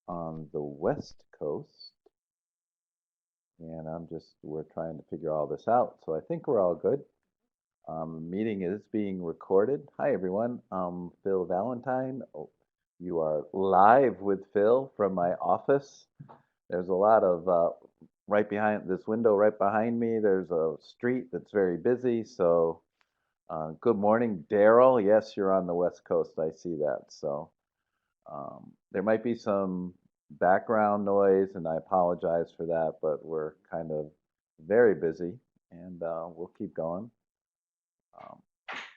on the West Coast, and we're trying to figure all this out. So I think we're all good. Meeting is being recorded. Hi, everyone. Phil Valentine. Oh, you are live with Phil from my office. There's a lot of right behind this window, right behind me, there's a street that's very busy. So, good morning, Daryl. Yes, you're on the West Coast. I see that. So, there might be some background noise, and I apologize for that, but we're kind of very busy, and we'll keep going. Um,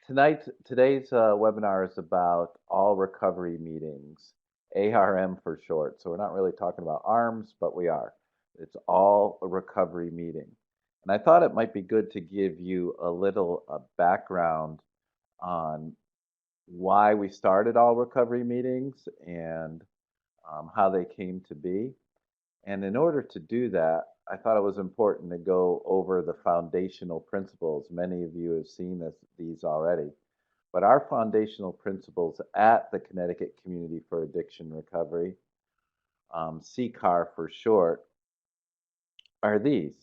today's webinar is about all recovery meetings, ARM for short. So we're not really talking about arms, but we are. It's all a recovery meeting. And I thought it might be good to give you a little background on why we started all recovery meetings and how they came to be. And in order to do that, I thought it was important to go over the foundational principles. Many of you have seen these already. But our foundational principles at the Connecticut Community for Addiction Recovery, CCAR for short, are these.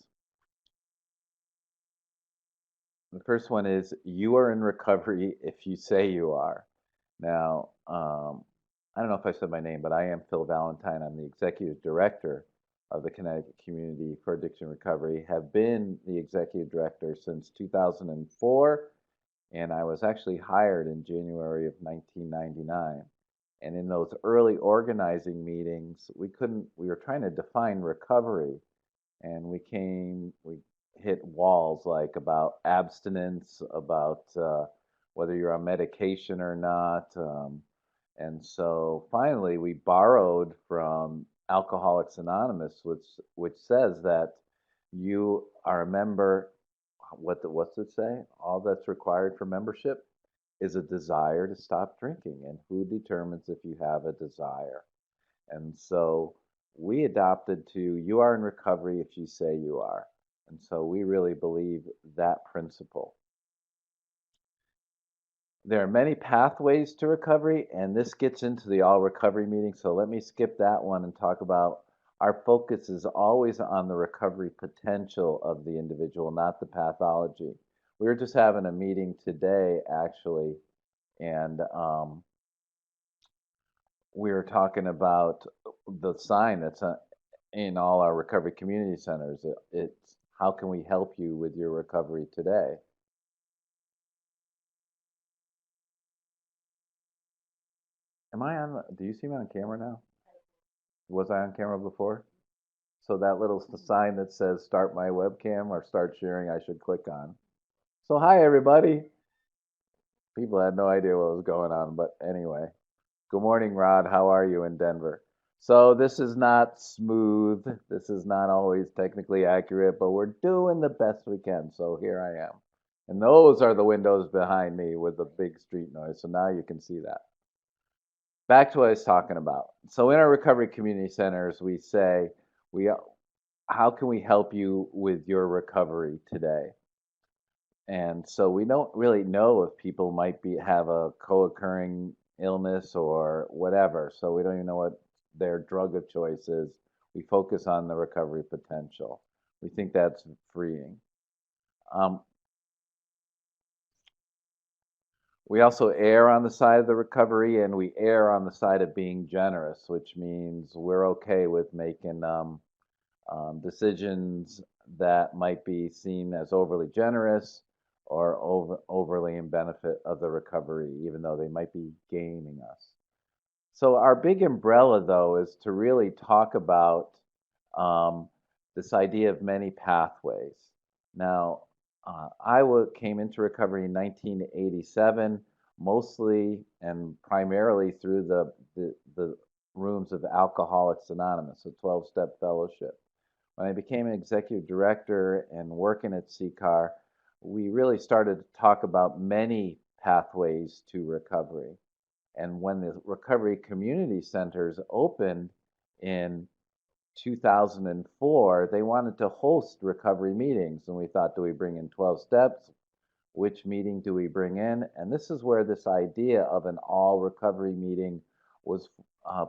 The first one is you are in recovery if you say you are. Now, I don't know if I said my name, but I am Phil Valentine. I'm the executive director of the Connecticut Community for Addiction Recovery, have been the executive director since 2004, and I was actually hired in January of 1999. And in those early organizing meetings, we were trying to define recovery, and we hit walls like about abstinence, about whether you're on medication or not. And so finally, we borrowed from Alcoholics Anonymous, which says that you are a member. What's it say? All that's required for membership is a desire to stop drinking, and who determines if you have a desire? And so we adopted to you are in recovery if you say you are. And so we really believe that principle. There are many pathways to recovery, and this gets into the all recovery meeting. So let me skip that one and talk about our focus is always on the recovery potential of the individual, not the pathology. We were just having a meeting today, actually, and we were talking about the sign that's in all our recovery community centers. It's how can we help you with your recovery today? Am I on? Do you see me on camera now? Was I on camera before? So that little sign that says start my webcam or start sharing, I should click on. So hi everybody. People had no idea what was going on, but anyway. Good morning, Rod. How are you in Denver? So this is not smooth. This is not always technically accurate, but we're doing the best we can. So here I am. And those are the windows behind me with the big street noise. So now you can see that. Back to what I was talking about. So in our recovery community centers, we say, we how can we help you with your recovery today? And so we don't really know if people might have a co-occurring illness or whatever. So we don't even know what their drug of choice is. We focus on the recovery potential. We think that's freeing. Um, we also err on the side of the recovery, and we err on the side of being generous, which means we're okay with making decisions that might be seen as overly generous or overly in benefit of the recovery, even though they might be gaining us. So our big umbrella, though, is to really talk about um, this idea of many pathways. Now, came into recovery in 1987, mostly and primarily through the rooms of Alcoholics Anonymous, a 12-step fellowship. When I became an executive director and working at CCAR, we really started to talk about many pathways to recovery. And when the recovery community centers opened in 2004, they wanted to host recovery meetings. And we thought, do we bring in 12 steps? Which meeting do we bring in? And this is where this idea of an all recovery meeting was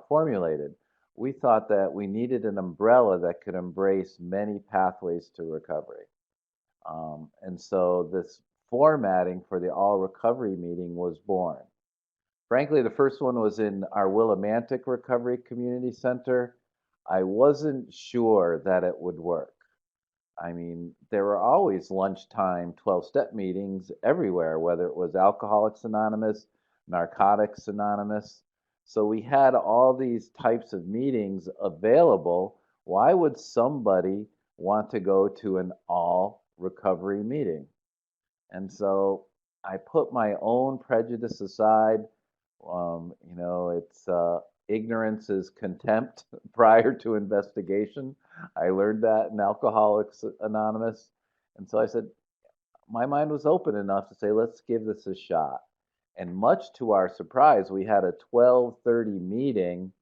formulated. we thought that we needed an umbrella that could embrace many pathways to recovery. And so this formatting for the all recovery meeting was born. Frankly, the first one was in our Willimantic Recovery Community Center. I wasn't sure that it would work. I mean, there were always lunchtime 12-step meetings everywhere, whether it was Alcoholics Anonymous, Narcotics Anonymous. So we had all these types of meetings available. Why would somebody want to go to an all recovery meeting? And so I put my own prejudice aside. It's ignorance is contempt prior to investigation. I learned that in Alcoholics Anonymous. And so I said, my mind was open enough to say, let's give this a shot. And much to our surprise, we had a 12:30 meeting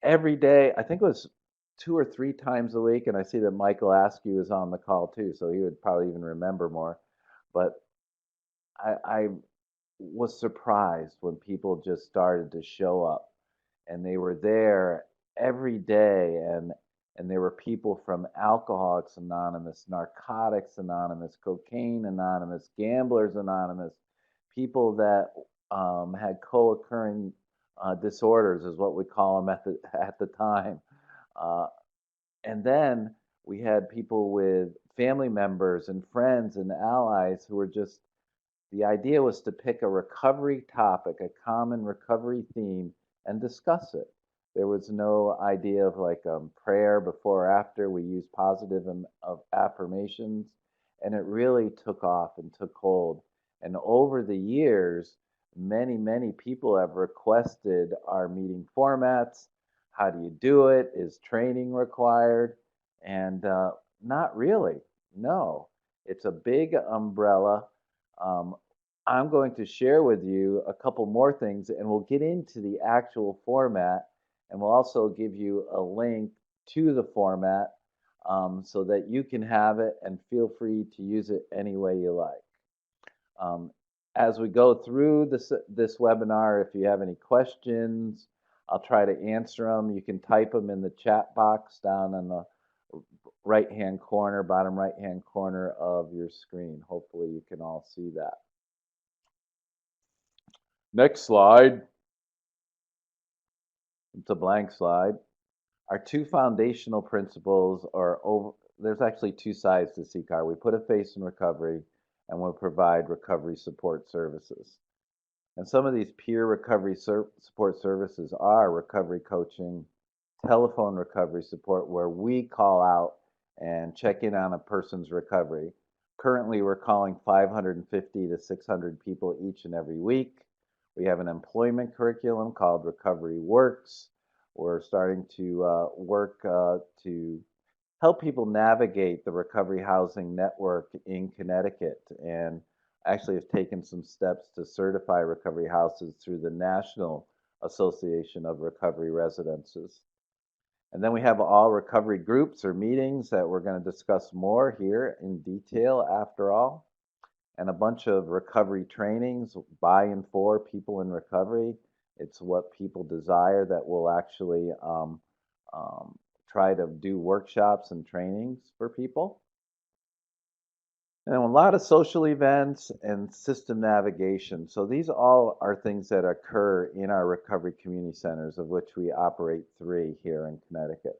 every day. I think it was 2 or 3 times a week. And I see that Michael Askew is on the call too, so he would probably even remember more. But I was surprised when people just started to show up, and they were there every day, and there were people from Alcoholics Anonymous, Narcotics Anonymous, Cocaine Anonymous, Gamblers Anonymous, people that had co-occurring disorders, is what we call them at the time. Uh, and then we had people with family members and friends and allies who were just, the idea was to pick a recovery topic, a common recovery theme, and discuss it. There was no idea of like prayer before or after. We used positive of affirmations, and it really took off and took hold. And over the years, many, many people have requested our meeting formats. How do you do it? Is training required? And not really. No, it's a big umbrella. um, I'm going to share with you a couple more things, and we'll get into the actual format, and we'll also give you a link to the format so that you can have it and feel free to use it any way you like. Um, as we go through this webinar, if you have any questions, I'll try to answer them. You can type them in the chat box down in the right-hand corner, bottom right-hand corner of your screen. Hopefully you can all see that. Next slide. It's a blank slide. Our two foundational principles are there's actually two sides to CCAR. We put a face in recovery, and we provide recovery support services. And some of these peer recovery support services are recovery coaching, telephone recovery support, where we call out and check in on a person's recovery. Currently, we're calling 550 to 600 people each and every week. We have an employment curriculum called Recovery Works. We're starting to work to help people navigate the recovery housing network in Connecticut, and actually have taken some steps to certify recovery houses through the National Association of Recovery Residences. And then we have all recovery groups or meetings that we're going to discuss more here in detail after all, and a bunch of recovery trainings by and for people in recovery. It's what people desire that we'll actually try to do workshops and trainings for people. And a lot of social events and system navigation. So these all are things that occur in our recovery community centers, of which we operate 3 here in Connecticut.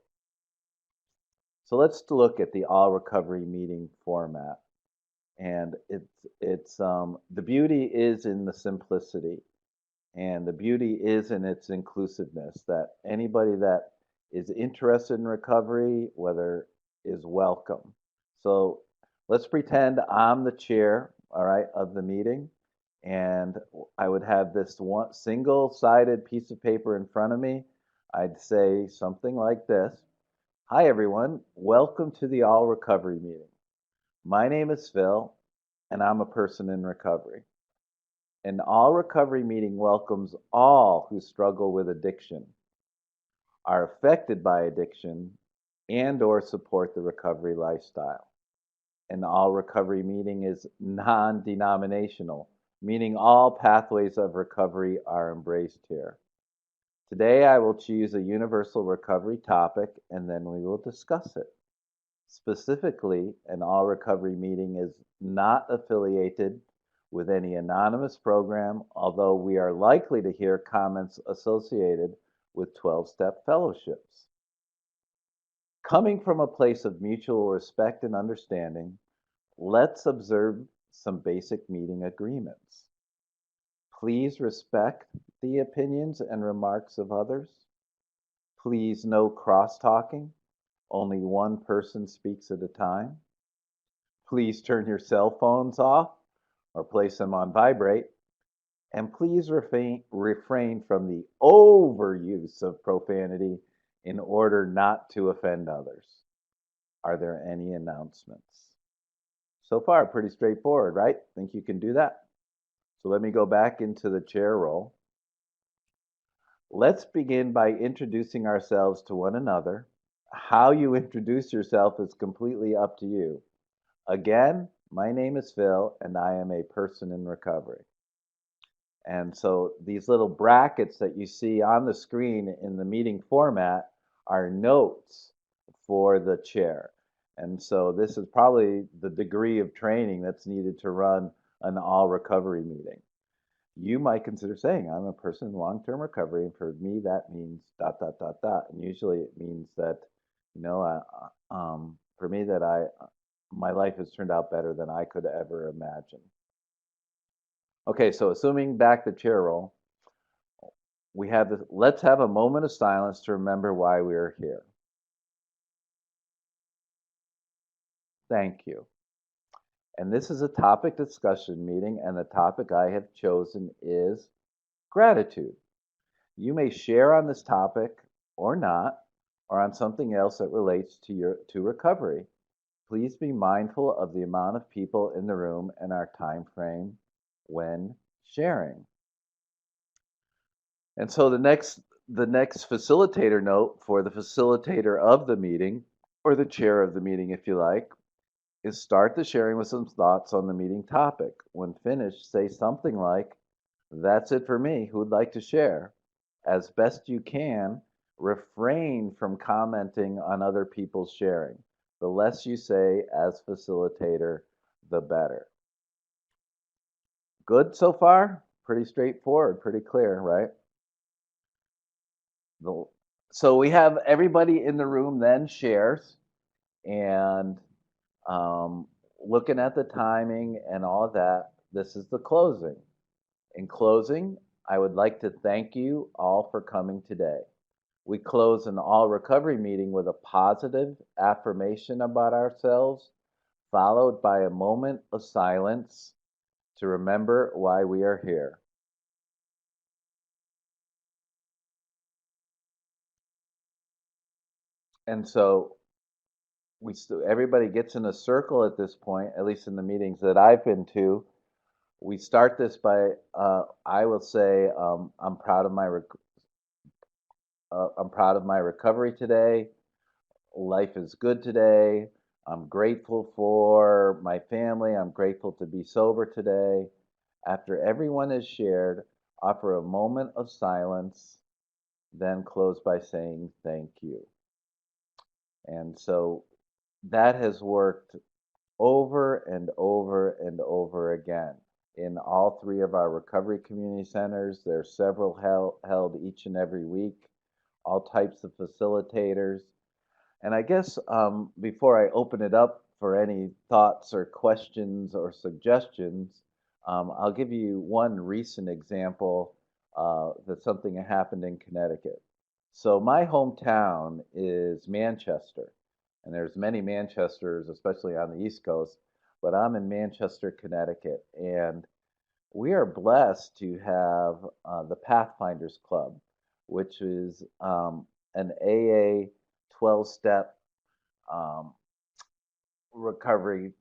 So let's look at the all recovery meeting format. And the beauty is in the simplicity, and the beauty is in its inclusiveness, that anybody that is interested in recovery, whether is welcome. So let's pretend I'm the chair, all right, of the meeting, and I would have this one single-sided piece of paper in front of me. I'd say something like this: "Hi everyone, welcome to the all recovery meeting. My name is Phil, and I'm a person in recovery. An all recovery meeting welcomes all who struggle with addiction, are affected by addiction, and or support the recovery lifestyle. An all recovery meeting is non-denominational, meaning all pathways of recovery are embraced here. Today I will choose a universal recovery topic and then we will discuss it. Specifically, an all recovery meeting is not affiliated with any anonymous program, although we are likely to hear comments associated with 12-step fellowships. Coming from a place of mutual respect and understanding, let's observe some basic meeting agreements. Please respect the opinions and remarks of others. Please no cross-talking. Only one person speaks at a time. Please turn your cell phones off or place them on vibrate. And please refrain from the overuse of profanity in order not to offend others. Are there any announcements? So far, pretty straightforward, right? Think you can do that? So let me go back into the chair role. Let's begin by introducing ourselves to one another. How you introduce yourself is completely up to you. Again, my name is Phil, and I am a person in recovery. And so these little brackets that you see on the screen in the meeting format are notes for the chair. And so this is probably the degree of training that's needed to run an all recovery meeting. You might consider saying, I'm a person in long-term recovery, and for me that means ... And usually it means that, for me that my life has turned out better than I could ever imagine. Okay, so assuming back the chair role, we have this, let's have a moment of silence to remember why we are here. Thank you. And this is a topic discussion meeting, and the topic I have chosen is gratitude. You may share on this topic or not, or on something else that relates to recovery. Please be mindful of the amount of people in the room and our time frame when sharing. And so the next facilitator note for the facilitator of the meeting, or the chair of the meeting if you like, is start the sharing with some thoughts on the meeting topic. When finished, say something like, that's it for me, who'd like to share? As best you can, refrain from commenting on other people's sharing. The less you say as facilitator, the better. Good so far? Pretty straightforward, pretty clear, right? So we have everybody in the room then shares, and looking at the timing and all of that, this is the closing. In closing, I would like to thank you all for coming today. We close an all recovery meeting with a positive affirmation about ourselves, followed by a moment of silence to remember why we are here. And so everybody gets in a circle at this point, at least in the meetings that I've been to. We start this by, I will say, I'm proud of my recovery today. Life is good today. I'm grateful for my family. I'm grateful to be sober today. After everyone has shared, offer a moment of silence, then close by saying thank you. And so that has worked over and over and over again. In all three of our recovery community centers, there are several held each and every week, all types of facilitators. And I guess before I open it up for any thoughts or questions or suggestions, I'll give you one recent example that's something that happened in Connecticut. So my hometown is Manchester, and there's many Manchesters, especially on the East Coast, but I'm in Manchester, Connecticut, and we are blessed to have the Pathfinders Club, which is an AA 12-step recovery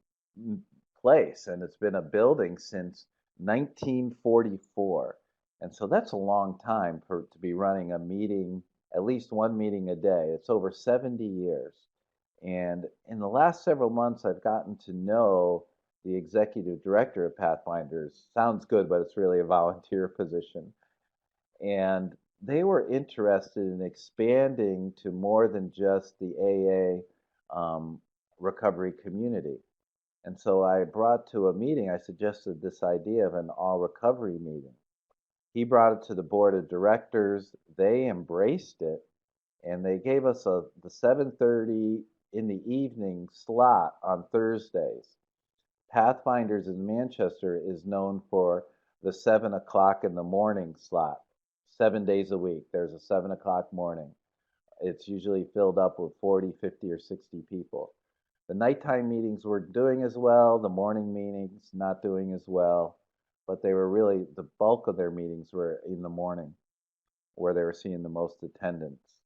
place, and it's been a building since 1944. And so that's a long time to be running a meeting, at least one meeting a day. It's over 70 years. And in the last several months, I've gotten to know the executive director of Pathfinders. Sounds good, but it's really a volunteer position. And they were interested in expanding to more than just the AA recovery community. And so I brought to a meeting, I suggested this idea of an all recovery meeting. He brought it to the board of directors. They embraced it, and they gave us the 7:30 in the evening slot on Thursdays. Pathfinders in Manchester is known for the 7 o'clock in the morning slot, 7 days a week. There's a 7 o'clock morning. It's usually filled up with 40, 50, or 60 people. The nighttime meetings were doing as well, the morning meetings not doing as well, but they were really, the bulk of their meetings were in the morning where they were seeing the most attendance.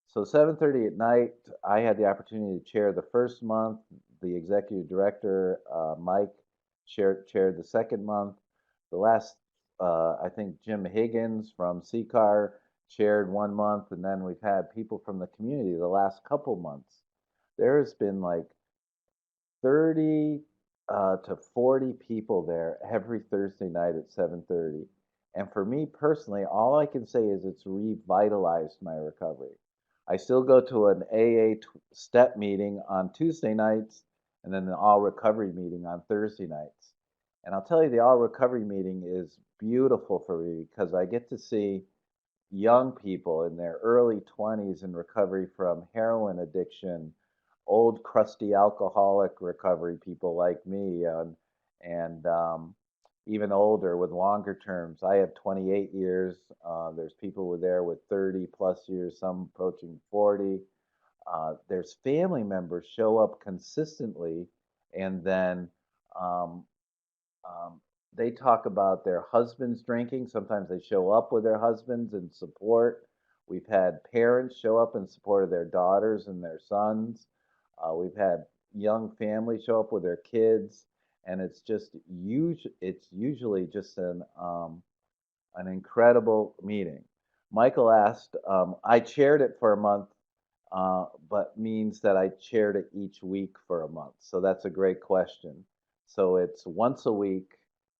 So 7:30 at night, I had the opportunity to chair the first month. The executive director, Mike, chaired the second month. The last, I think Jim Higgins from CCAR chaired 1 month, and then we've had people from the community the last couple months. There's been like 30 to 40 people there every Thursday night at 7:30. And for me personally, all I can say is it's revitalized my recovery. I still go to an AA step meeting on Tuesday nights and then an all recovery meeting on Thursday nights. And I'll tell you, the all recovery meeting is beautiful for me because I get to see young people in their early 20s in recovery from heroin addiction, old crusty alcoholic recovery people like me, and even older with longer terms. I have 28 years. There's people there with 30 plus years, some approaching 40. There's family members show up consistently, and then um, um, they talk about their husbands drinking. Sometimes they show up with their husbands in support. We've had parents show up in support of their daughters and their sons. We've had young families show up with their kids, and it's just huge. It's usually just an incredible meeting. Michael asked, I chaired it for a month, but means that I chaired it each week for a month. So that's a great question. So it's once a week,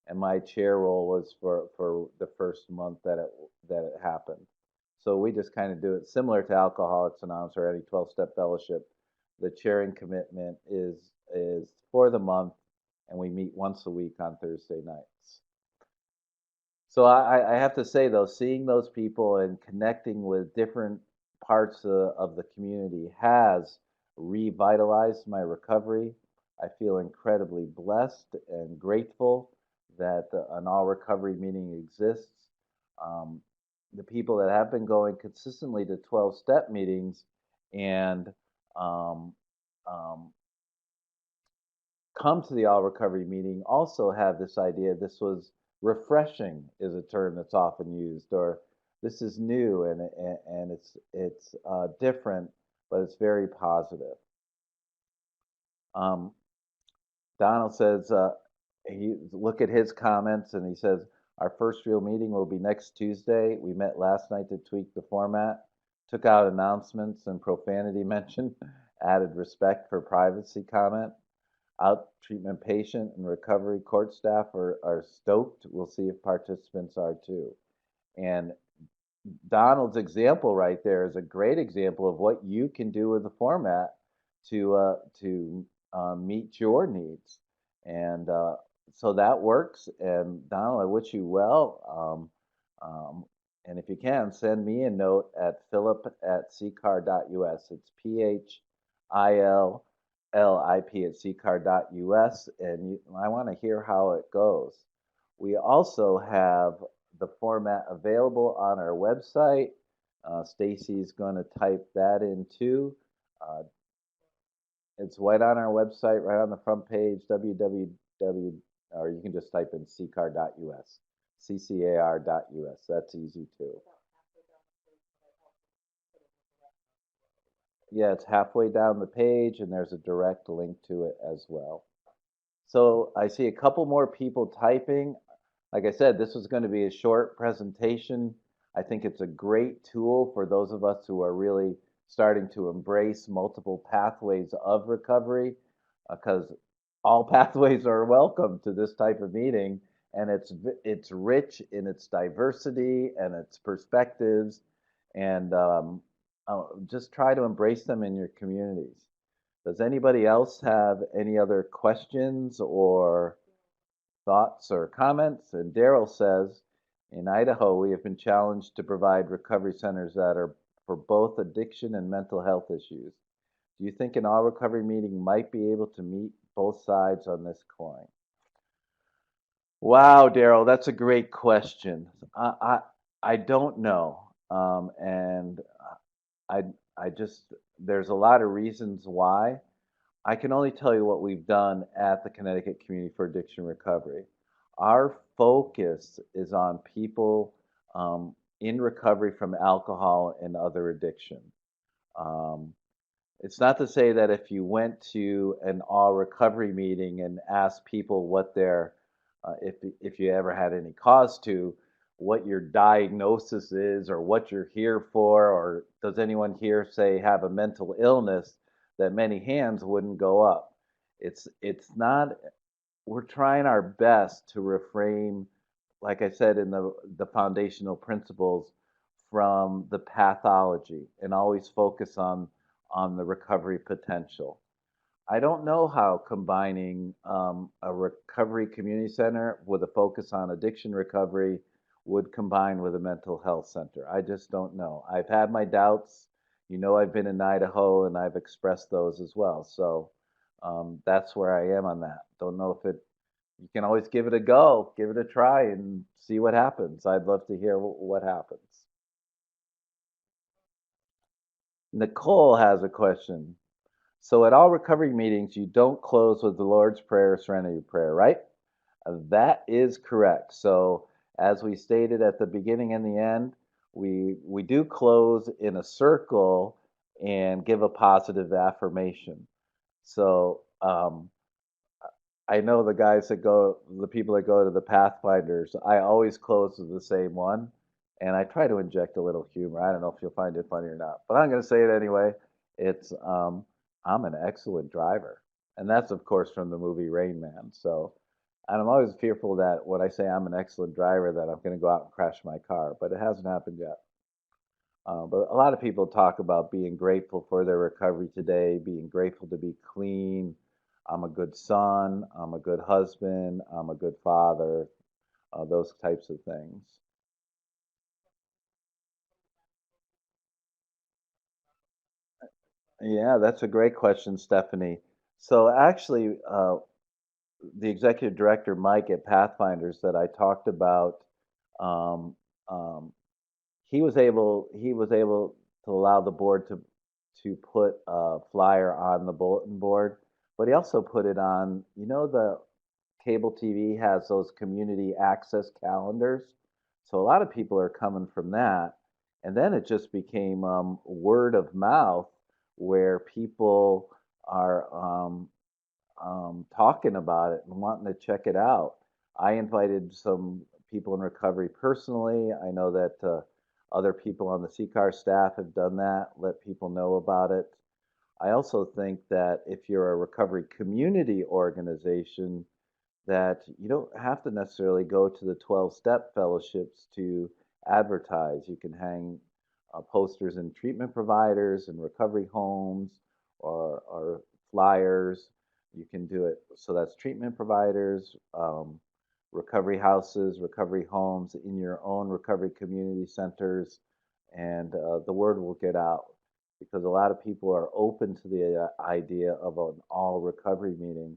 and my chair role was for the first month that it happened. So we just kind of do it similar to Alcoholics Anonymous or any 12-step fellowship. The chairing commitment is for the month, and we meet once a week on Thursday nights. So I have to say though, seeing those people and connecting with different parts of the community has revitalized my recovery. I feel incredibly blessed and grateful that an all recovery meeting exists. Um, the people that have been going consistently to 12 step meetings and um, um, come to the all recovery meeting also have this idea. This was refreshing is a term that's often used, or this is new and it's different, but it's very positive. um, Donald says he look at his comments and he says our first real meeting will be next Tuesday. We met last night to tweak the format, took out announcements and profanity mention, added respect for privacy comment. Out treatment patient and recovery court staff are stoked. We'll see if participants are too. And Donald's example right there is a great example of what you can do with the format to meet your needs. And so that works. And Donald, I wish you well. And if you can, send me a note at philip@ccar.us. It's phillip@ccar.us. And I want to hear how it goes. We also have the format available on our website. Stacy's going to type that in too. Uh, it's right on our website, right on the front page, www, or you can just type in ccar.us, ccar.us. That's easy too. Yeah, it's halfway down the page, and there's a direct link to it as well. So I see a couple more people typing. Like I said, this was going to be a short presentation. I think it's a great tool for those of us who are really starting to embrace multiple pathways of recovery, because all pathways are welcome to this type of meeting, and it's rich in its diversity and its perspectives, and just try to embrace them in your communities. Does anybody else have any other questions or thoughts or comments? And Daryl says, in Idaho, we have been challenged to provide recovery centers that are for both addiction and mental health issues. Do you think an all recovery meeting might be able to meet both sides on this coin? Wow, Daryl, that's a great question. I don't know, and I I just there's a lot of reasons why. I can only tell you what we've done at the Connecticut Community for Addiction Recovery. Our focus is on people in recovery from alcohol and other addiction. Um, it's not to say that if you went to an all recovery meeting and asked people what their, if you ever had any cause to, what your diagnosis is or what you're here for, or does anyone here say have a mental illness, that many hands wouldn't go up. It's not. We're trying our best to refrain, like I said in the foundational principles, from the pathology and always focus on the recovery potential. I don't know how combining a recovery community center with a focus on addiction recovery would combine with a mental health center. I just don't know. I've had my doubts. You know, I've been in Idaho and I've expressed those as well. So that's where I am on that. Don't know if it, you can always give it a go, give it a try and see what happens. I'd love to hear what happens. Nicole has a question. So at all recovery meetings, you don't close with the Lord's Prayer or Serenity Prayer, right? That is correct. So as we stated at the beginning and the end, we do close in a circle and give a positive affirmation. So I know the guys that go, the people that go to the Pathfinders, I always close with the same one, and I try to inject a little humor. I don't know if you'll find it funny or not, but I'm going to say it anyway. It's I'm an excellent driver, and that's of course from the movie Rain Man. So, and I'm always fearful that when I say I'm an excellent driver, that I'm going to go out and crash my car, but it hasn't happened yet. But a lot of people talk about being grateful for their recovery today, being grateful to be clean. I'm a good son, I'm a good husband, I'm a good father, those types of things. Yeah, that's a great question, Stephanie. So actually, the executive director, Mike at Pathfinders, that I talked about, um, um, he was able to allow the board to put a flyer on the bulletin board, but he also put it on, you know, the cable TV has those community access calendars. So a lot of people are coming from that. And then it just became word of mouth where people are talking about it and wanting to check it out. I invited some people in recovery personally. I know that other people on the CCAR staff have done that, let people know about it. I also think that if you're a recovery community organization, that you don't have to necessarily go to the 12-step fellowships to advertise. You can hang posters in treatment providers and recovery homes or flyers. You can do it. So that's treatment providers, recovery houses, recovery homes, in your own recovery community centers, and the word will get out because a lot of people are open to the idea of an all recovery meeting.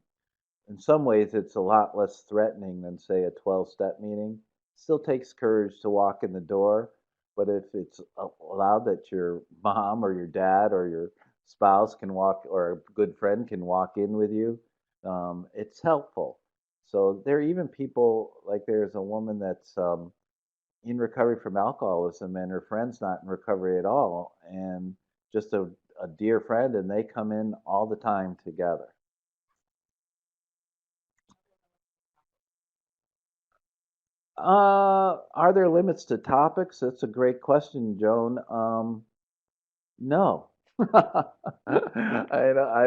In some ways, it's a lot less threatening than, say, a 12-step meeting. Still takes courage to walk in the door, but if it's allowed that your mom or your dad or your spouse can walk, or a good friend can walk in with you, it's helpful. So there are even people, like there's a woman that's in recovery from alcoholism, and her friend's not in recovery at all, and just a dear friend, and they come in all the time together. Are there limits to topics? That's a great question, Joan. No. I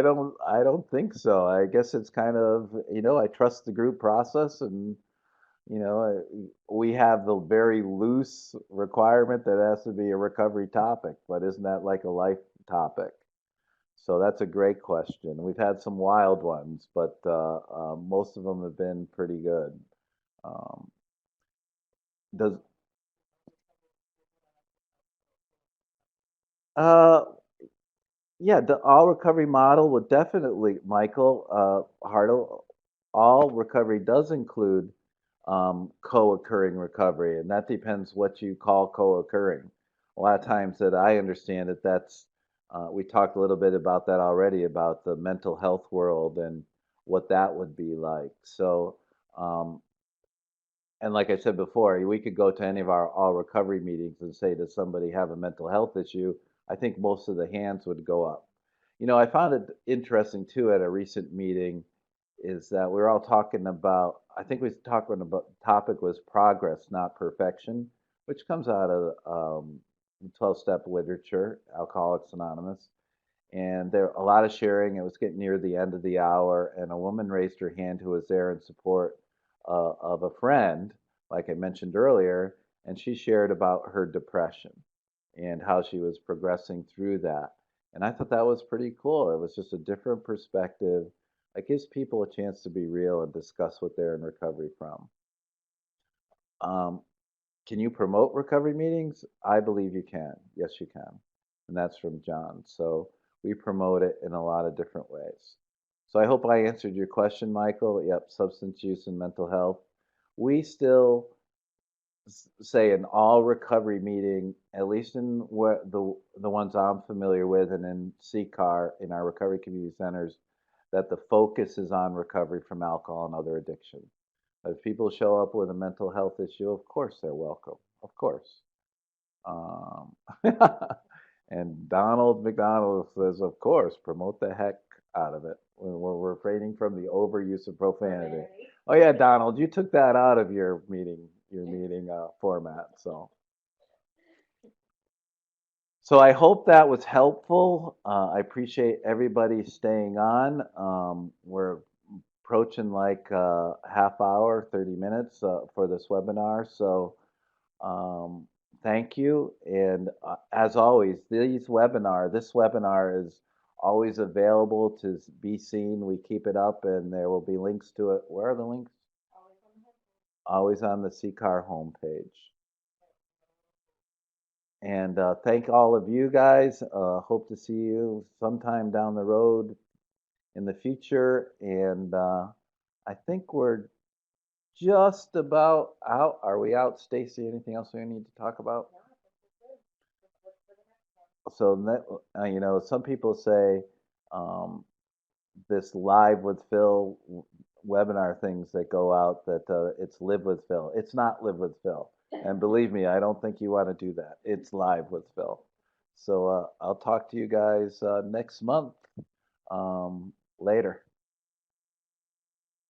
don't think so. I guess it's kind of, I trust the group process, and You know, we have the very loose requirement that it has to be a recovery topic, but isn't that like a life topic? So that's a great question. We've had some wild ones, but most of them have been pretty good. Um, does uh, Yeah, the all recovery model would definitely, Michael Hartle, all recovery does include co-occurring recovery, and that depends what you call co-occurring. A lot of times that I understand it, we talked a little bit about that already, about the mental health world and what that would be like. So, um, and like I said before, we could go to any of our all recovery meetings and say, does somebody have a mental health issue? I think most of the hands would go up. You know, I found it interesting too at a recent meeting is that we were all talking about, I think we were talking about, the topic was progress, not perfection, which comes out of 12-step literature, Alcoholics Anonymous. And there a lot of sharing. It was getting near the end of the hour, and a woman raised her hand who was there in support of a friend, like I mentioned earlier, and she shared about her depression and how she was progressing through that. And I thought that was pretty cool. It was just a different perspective. It gives people a chance to be real and discuss what they're in recovery from. Um, can you promote recovery meetings? I believe you can. Yes, you can. And that's from John. So we promote it in a lot of different ways. So I hope I answered your question, Michael. Yep, substance use and mental health. We still say in all recovery meeting, at least in what the ones I'm familiar with, and in CCAR in our recovery community centers, that the focus is on recovery from alcohol and other addiction. If people show up with a mental health issue, of course they're welcome. Of course. Um, and Donald McDonald says, of course, promote the heck out of it. We're refraining from the overuse of profanity. Oh yeah, Donald, you took that out of your meeting format. So I hope that was helpful. I appreciate everybody staying on. We're approaching like a half hour, 30 minutes for this webinar. So um, thank you. And as always, this webinar is always available to be seen. We keep it up and there will be links to it. Where are the links? Always on the CCAR homepage. And thank all of you guys. Hope to see you sometime down the road in the future. And I think we're just about out. Are we out, Stacy? Anything else we need to talk about? So that, some people say um, this live with Phil webinar things that go out that it's live with Phil. It's not live with Phil. And believe me, I don't think you want to do that. It's live with Phil. So I'll talk to you guys next month. Later.